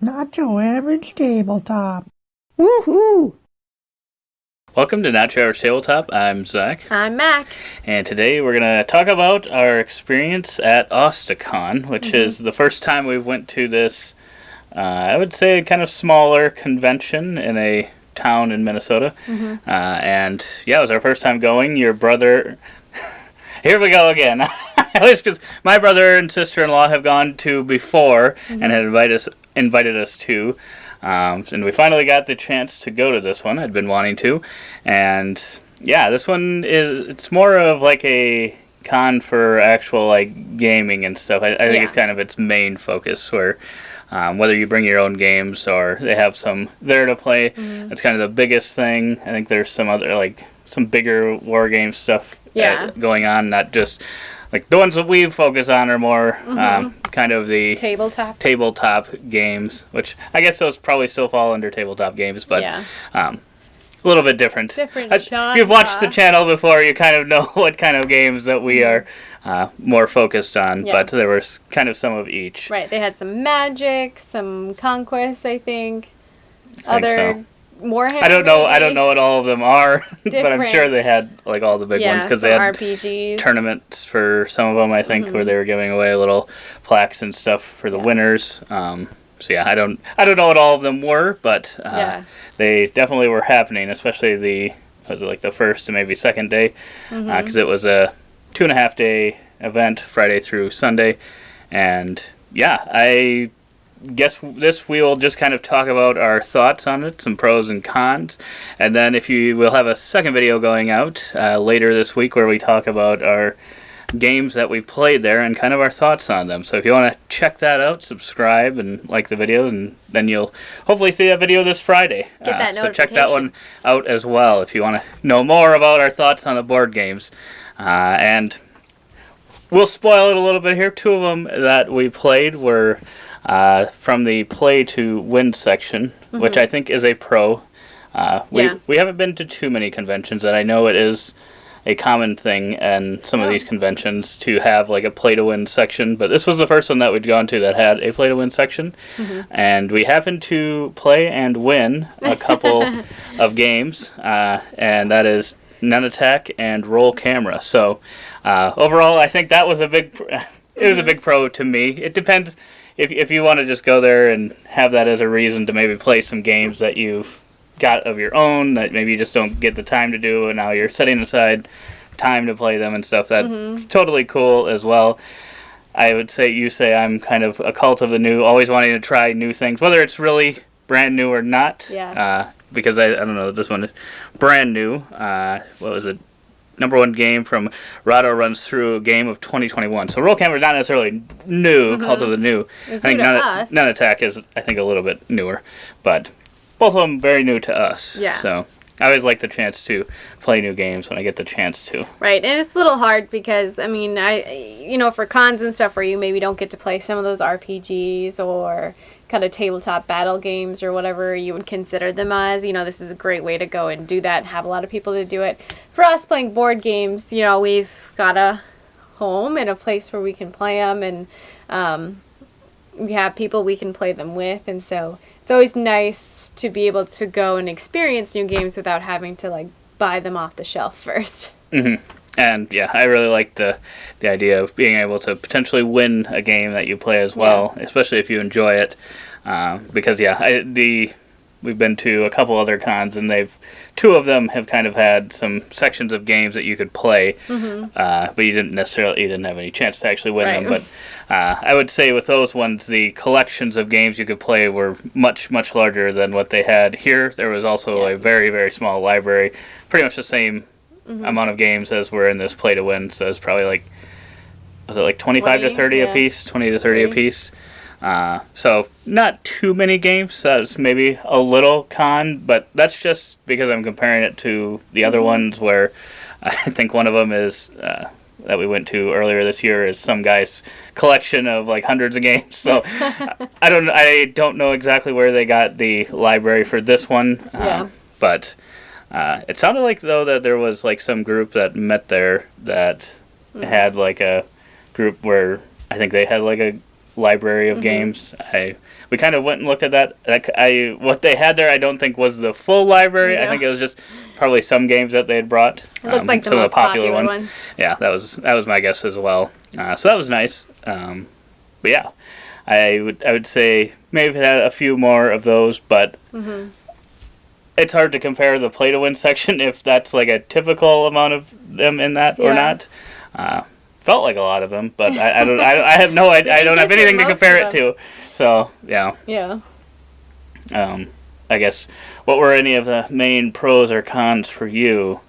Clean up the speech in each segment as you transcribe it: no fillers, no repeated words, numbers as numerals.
Not your average tabletop. Woohoo! Welcome to Not Your Average Tabletop. I'm Zach. I'm Mac. And today we're going to talk about our experience at Austicon, which is the first time we've went to this, I would say, kind of smaller convention in a town in Minnesota. And yeah, it was our first time going. Your brother... Here we go again. Because my brother and sister-in-law have gone to before and had invited us to. And we finally got the chance to go to this one. I'd been wanting to. And yeah, this one it's more of like a con for actual like gaming and stuff. I think it's kind of its main focus where whether you bring your own games or they have some there to play, that's kind of the biggest thing. I think there's some other like some bigger war game stuff going on, not just like the ones that we focus on are more kind of the tabletop games, which I guess those probably still fall under tabletop games, but a little bit different. If you've watched the channel before, you kind of know what kind of games that we are more focused on, but there was kind of some of each. Right, they had some Magic, some Conquest, I think. Warhammer. I don't know what all of them are, but I'm sure they had like all the big ones because they had RPGs. Tournaments for some of them. I think where they were giving away little plaques and stuff for the winners. So yeah, I don't know what all of them were, but they definitely were happening. Especially was it like the first and maybe second day, because it was a 2.5 day event, Friday through Sunday, and yeah, I guess we will just kind of talk about our thoughts on it, some pros and cons, and then we'll have a second video going out later this week where we talk about our games that we played there and kind of our thoughts on them. So if you want to check that out, subscribe and like the video, and then you'll hopefully see that video this Friday. Get that notification. So check that one out as well if you want to know more about our thoughts on the board games. And we'll spoil it a little bit here. 2 of them that we played were from the play to win section, which I think is a pro. We haven't been to too many conventions, and I know it is a common thing in some of these conventions to have like a play to win section, but this was the first one that we'd gone to that had a play to win section, and we happened to play and win a couple of games, and that is Nun Attack and Roll Camera. So overall, I think that was a big pro to me. It depends. If you want to just go there and have that as a reason to maybe play some games that you've got of your own that maybe you just don't get the time to do, and now you're setting aside time to play them and stuff, that's totally cool as well. I would say I'm kind of a cult of the new, always wanting to try new things, whether it's really brand new or not. Because I don't know, this one is brand new. What was it? #1 game from Rahdo runs through a game of 2021. So Roll Camera is not necessarily new, called to the new. I think Nun Attack is, I think, a little bit newer, but both of them very new to us. So I always like the chance to play new games when I get the chance to. Right, and it's a little hard because, I mean, for cons and stuff where you maybe don't get to play some of those RPGs or kind of tabletop battle games or whatever you would consider them as, this is a great way to go and do that and have a lot of people to do it. For us playing board games, we've got a home and a place where we can play them, and we have people we can play them with, and so it's always nice to be able to go and experience new games without having to like buy them off the shelf first. And yeah, I really like the idea of being able to potentially win a game that you play as well, especially if you enjoy it. Because we've been to a couple other cons, and 2 of them have kind of had some sections of games that you could play, but you didn't have any chance to actually win them. But I would say with those ones, the collections of games you could play were much, much larger than what they had here. There was also a very, very small library, pretty much the same amount of games as were in this play to win. So it's probably like, was it like 25 to 30 a piece, 20 to 30 a piece. So not too many games. That's maybe a little con, but that's just because I'm comparing it to the other ones where I think one of them is that we went to earlier this year is some guy's collection of like hundreds of games. So I don't know exactly where they got the library for this one, but it sounded like though that there was like some group that met there that had like a group where I think they had like a library of games. We kind of went and looked at that. What they had there, I don't think was the full library. No. I think it was just probably some games that they had brought. It looked like the some most of the popular ones. Yeah, that was my guess as well. So that was nice. But yeah, I would say maybe it had a few more of those, but it's hard to compare the play to win section if that's like a typical amount of them in that or not. Felt like a lot of them, but I don't. I have no. I don't have anything to compare it to. So yeah. Yeah. I guess what were any of the main pros or cons for you?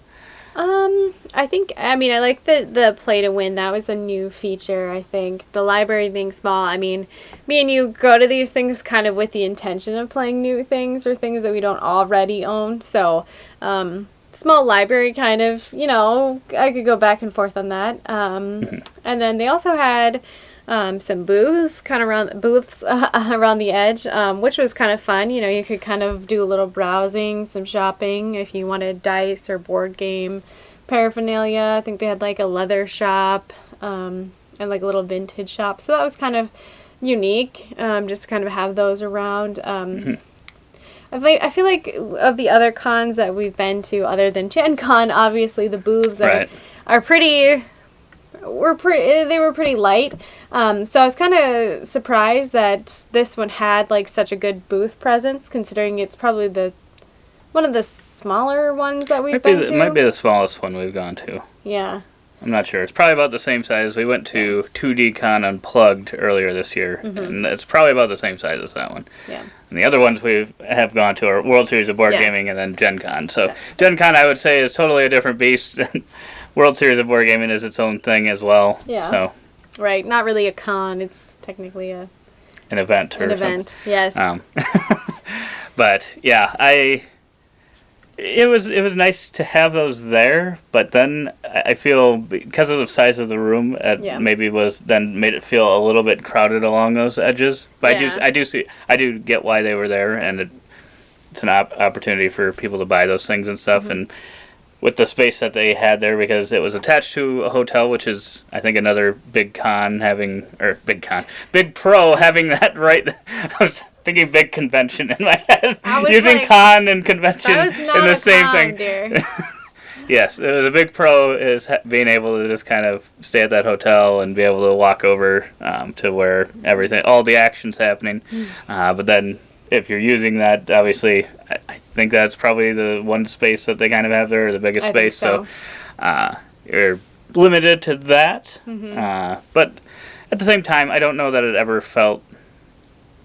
I like the play to win. That was a new feature, I think. The library being small. I mean, me and you go to these things kind of with the intention of playing new things or things that we don't already own. So, small library kind of, I could go back and forth on that. And then they also had some booths around the edge, which was kind of fun. You could kind of do a little browsing, some shopping if you wanted dice or board game paraphernalia. I think they had like a leather shop and like a little vintage shop. So that was kind of unique, just to kind of have those around. I feel like of the other cons that we've been to, other than Gen Con, obviously the booths are pretty. They were pretty light. So I was kind of surprised that this one had like such a good booth presence, considering it's probably one of the smaller ones that we've been to. It might be the smallest one we've gone to. Yeah. I'm not sure. It's probably about the same size. We went to 2D Con Unplugged earlier this year, and it's probably about the same size as that one. Yeah. And the other ones we have gone to are World Series of Board Gaming and then Gen Con. So Gen Con, I would say, is totally a different beast. World Series of Board Gaming is its own thing as well. Yeah. So. Right. Not really a con. It's technically an event. Yes. But yeah, it was nice to have those there, but then I feel because of the size of the room, it maybe made it feel a little bit crowded along those edges. But I do get why they were there, and it's an opportunity for people to buy those things and stuff, and with the space that they had there, because it was attached to a hotel, which is, I think, another big pro having that right. I was thinking big convention in my head, using con and convention in the same thing. Dear. Yes, the big pro is being able to just kind of stay at that hotel and be able to walk over to where all the action's happening. But then if you're using that, obviously, I think that's probably the one space that they kind of have there, or the biggest space. So you're limited to that. But at the same time, I don't know that it ever felt.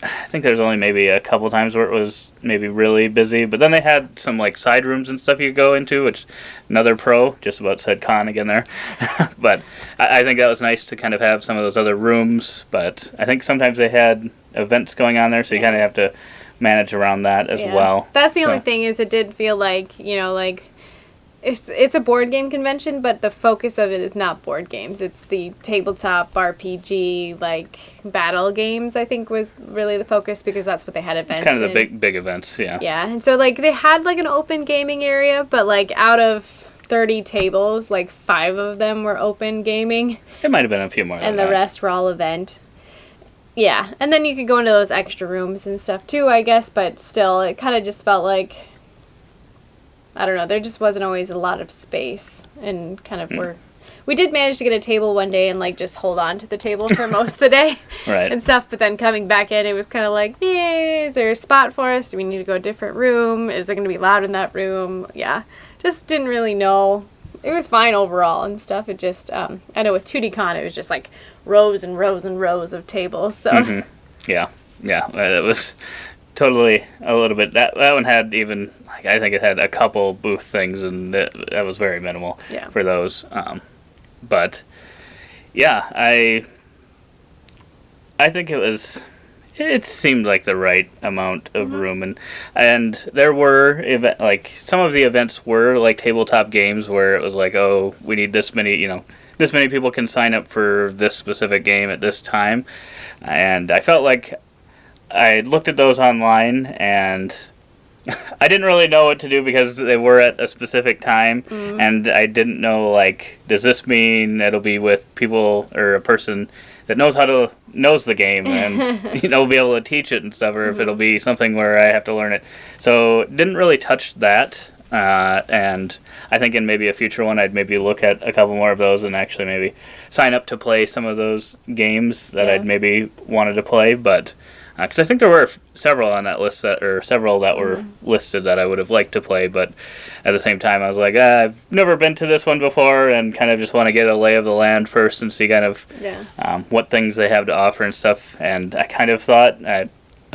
I think there's only maybe a couple times where it was maybe really busy. But then they had some like side rooms and stuff you could go into, which another pro, just about said con again there. But I think that was nice to kind of have some of those other rooms. But I think sometimes they had events going on there, so you kind of have to manage around that as well. That's the only thing, is it did feel like, it's a board game convention, but the focus of it is not board games. It's the tabletop RPG, like, battle games, I think, was really the focus, because that's what they had events. It's kind of the big events, yeah. Yeah, and so, like, they had, like, an open gaming area, but, like, out of 30 tables, like, 5 of them were open gaming. It might have been a few more and the rest were all event. Yeah, and then you could go into those extra rooms and stuff too, I guess, but still, it kind of just felt like, I don't know, there just wasn't always a lot of space, and kind of we did manage to get a table one day and, like, just hold on to the table for most of the day and stuff, but then coming back in, it was kind of like, is there a spot for us? Do we need to go a different room? Is it going to be loud in that room? Yeah, just didn't really know. It was fine overall and stuff. It just, I know with 2D Con, it was just like rows and rows and rows of tables. So yeah, it was totally a little bit. That one had even, like, I think it had a couple booth things, and that was very minimal for those. But yeah, I think it seemed like the right amount of room, and there were some of the events were like tabletop games where it was like, oh, we need this many, this many people can sign up for this specific game at this time, and I felt like I looked at those online and I didn't really know what to do because they were at a specific time, and I didn't know, like, does this mean it'll be with people or a person that knows the game and be able to teach it and stuff, or if it'll be something where I have to learn it. So didn't really touch that. And I think in maybe a future one, I'd maybe look at a couple more of those and actually maybe sign up to play some of those games that I'd maybe wanted to play. But because I think there were several on that list several that were listed that I would have liked to play, but at the same time I was like, I've never been to this one before, and kind of just want to get a lay of the land first and see kind of what things they have to offer and stuff. And I kind of thought, I'm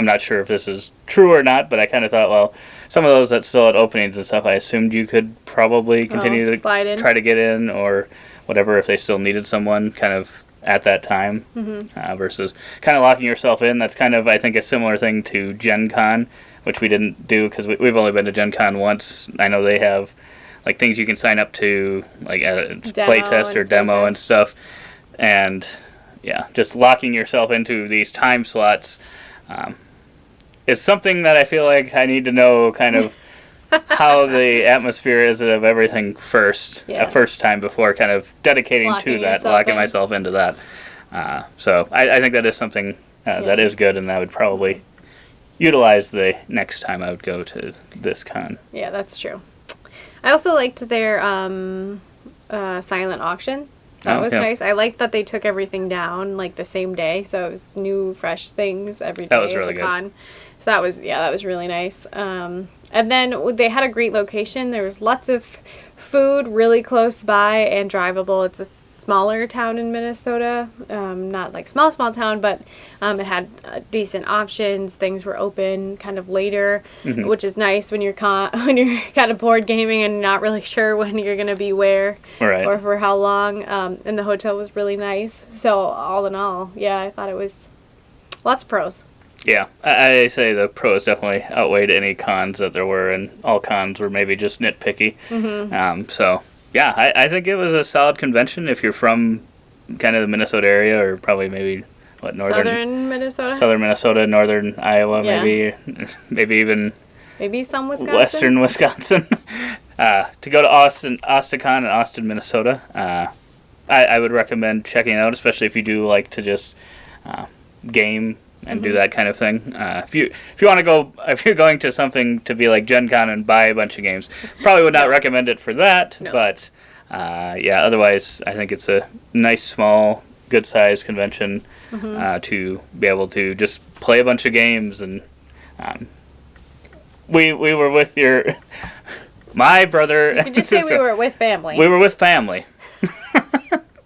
not sure if this is true or not, but I kind of thought, well, some of those that still had openings and stuff, I assumed you could probably continue to try to get in or whatever if they still needed someone kind of at that time, versus kind of locking yourself in. That's kind of, I think, a similar thing to Gen Con, which we didn't do because we've only been to Gen Con once. I know they have like things you can sign up to, like a play test or demo and stuff. And yeah, just locking yourself into these time slots is something that I feel like I need to know kind of how the atmosphere is of everything first time before kind of dedicating to that, locking myself into that. So I think that is something that is good, and I would probably utilize the next time I would go to this con. Yeah, that's true. I also liked their silent auction. That was nice. I liked that they took everything down like the same day, so it was new, fresh things every day. That was really good. Con. So that was really nice. And then they had a great location. There was lots of food really close by and drivable. It's a smaller town in Minnesota, not like small town, but it had decent options. Things were open kind of later, which is nice when you're kind of bored gaming and not really sure when you're gonna be where or for how long. And the hotel was really nice. So all in all, I thought it was lots of pros. Yeah, I say the pros definitely outweighed any cons that there were, and all cons were maybe just nitpicky. So, yeah, I think it was a solid convention if you're from kind of the Minnesota area, or probably maybe, Southern Minnesota? Southern Minnesota, northern Iowa, maybe even... Maybe some Wisconsin? Western Wisconsin. To go to Austicon in Austin, Minnesota, I would recommend checking it out, especially if you do like to just game and do that kind of thing. If you want to go, if you're going to something to be like Gen Con and buy a bunch of games, probably would not recommend it for that. No. But otherwise, I think it's a nice, small, good-sized convention to be able to just play a bunch of games. And we were with my brother. You could just say we were with family. We were with family.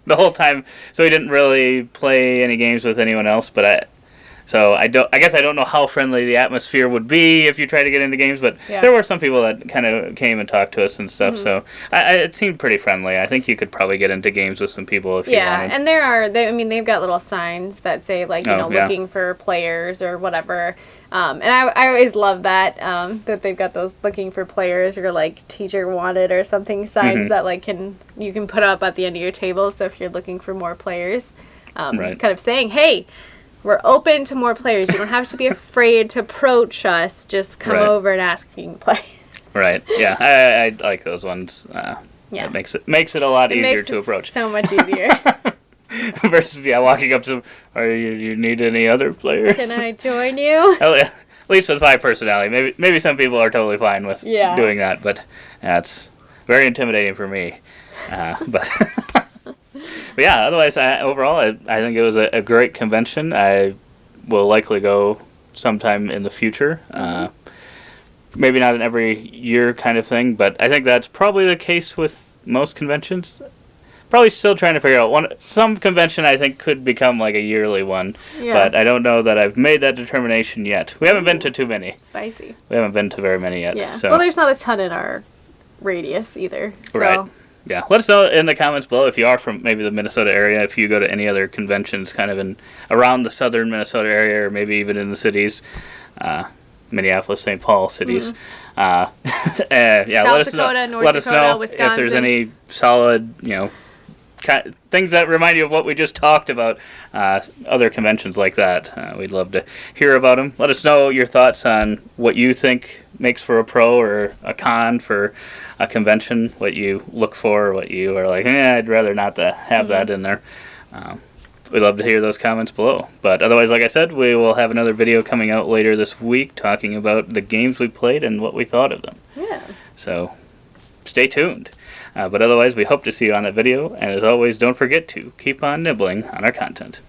The whole time, so we didn't really play any games with anyone else, but I guess I don't know how friendly the atmosphere would be if you try to get into games, but there were some people that kind of came and talked to us and stuff, so it seemed pretty friendly. I think you could probably get into games with some people if you wanted. Yeah, and they've got little signs that say, like, looking for players or whatever. And I always love that, that they've got those looking for players or, like, teacher wanted or something signs that, like, you can put up at the end of your table, so if you're looking for more players, kind of saying, hey, we're open to more players. You don't have to be afraid to approach us. Just come over and ask if you can play. Right. Yeah, I like those ones. It makes it a lot easier to approach. So much easier. Versus walking up to, you need any other players? Can I join you? At least with my personality. Maybe some people are totally fine with doing that, but it's very intimidating for me. But yeah, otherwise, overall, I think it was a great convention. I will likely go sometime in the future. Maybe not an every year kind of thing, but I think that's probably the case with most conventions. Probably still trying to figure out some convention I think could become like a yearly one, but I don't know that I've made that determination yet. We haven't been to too many. Spicy. We haven't been to very many yet. Yeah. So. Well, there's not a ton in our radius either. So. Right. Yeah. Let us know in the comments below if you are from maybe the Minnesota area, if you go to any other conventions kind of around the southern Minnesota area, or maybe even in the cities, Minneapolis, St. Paul cities. South Dakota, North let us know Wisconsin. If there's any solid, things that remind you of what we just talked about, other conventions like that. We'd love to hear about them. Let us know your thoughts on what you think makes for a pro or a con for a convention, what you look for, what you are like, I'd rather not have that in there. we'd love to hear those comments below. But otherwise, like I said, we will have another video coming out later this week talking about the games we played and what we thought of them. Yeah. So stay tuned. But otherwise, we hope to see you on that video. And as always, don't forget to keep on nibbling on our content.